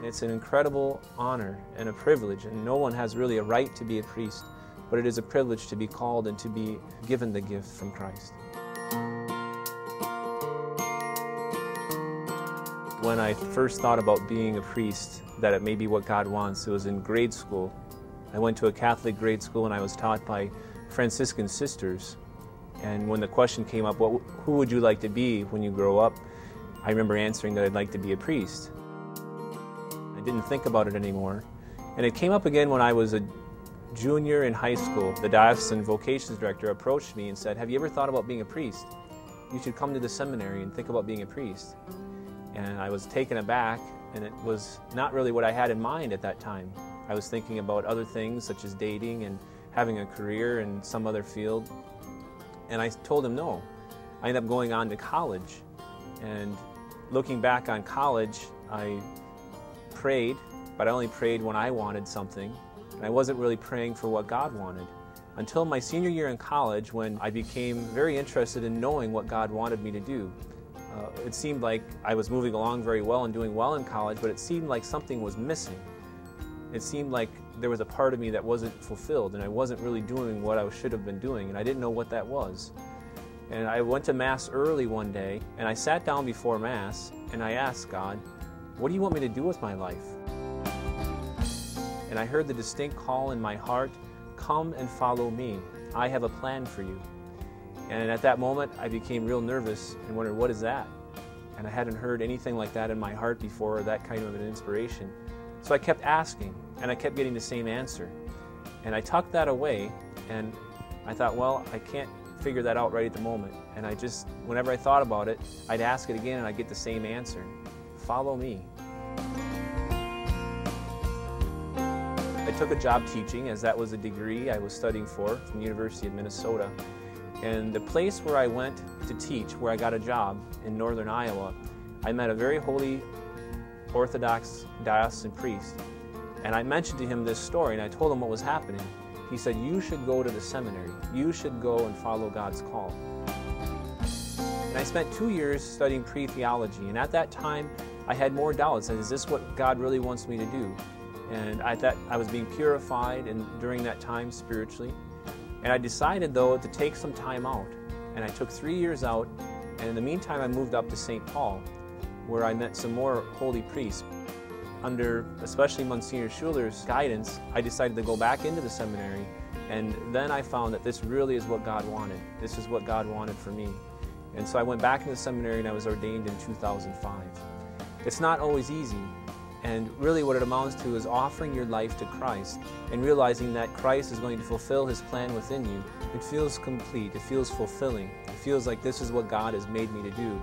It's an incredible honor and a privilege, and no one has really a right to be a priest, but it is a privilege to be called and to be given the gift from Christ. When I first thought about being a priest, that it may be what God wants, it was in grade school. I went to a Catholic grade school and I was taught by Franciscan sisters. And when the question came up, who would you like to be when you grow up? I remember answering that I'd like to be a priest. I didn't think about it anymore. And it came up again when I was a junior in high school. The diocesan vocations director approached me and said, "Have you ever thought about being a priest? You should come to the seminary and think about being a priest." And I was taken aback, and it was not really what I had in mind at that time. I was thinking about other things such as dating and having a career in some other field. And I told him no. I ended up going on to college. And looking back on college, I prayed, but I only prayed when I wanted something. And I wasn't really praying for what God wanted. Until my senior year in college, when I became very interested in knowing what God wanted me to do. It seemed like I was moving along very well and doing well in college, but it seemed like something was missing. It seemed like there was a part of me that wasn't fulfilled, and I wasn't really doing what I should have been doing, and I didn't know what that was. And I went to Mass early one day, and I sat down before Mass, and I asked God, "What do you want me to do with my life?" And I heard the distinct call in my heart, "Come and follow me. I have a plan for you." And at that moment, I became real nervous and wondered, what is that? And I hadn't heard anything like that in my heart before, or that kind of an inspiration. So I kept asking, and I kept getting the same answer. And I tucked that away, and I thought, well, I can't figure that out right at the moment. And I just, whenever I thought about it, I'd ask it again, and I'd get the same answer. Follow me. I took a job teaching, as that was a degree I was studying for from the University of Minnesota. And the place where I went to teach, where I got a job in northern Iowa, I met a very holy Orthodox diocesan priest. And I mentioned to him this story, and I told him what was happening. He said, "You should go to the seminary. You should go and follow God's call." And I spent 2 years studying pre-theology, and at that time, I had more doubts. Is this what God really wants me to do? And I thought I was being purified during that time spiritually. And I decided, though, to take some time out. And I took 3 years out, and in the meantime, I moved up to St. Paul, where I met some more holy priests. Under especially Monsignor Schuler's guidance, I decided to go back into the seminary, and then I found that this really is what God wanted. This is what God wanted for me. And so I went back into the seminary, and I was ordained in 2005. It's not always easy. And really what it amounts to is offering your life to Christ and realizing that Christ is going to fulfill His plan within you. It feels complete. It feels fulfilling. It feels like this is what God has made me to do.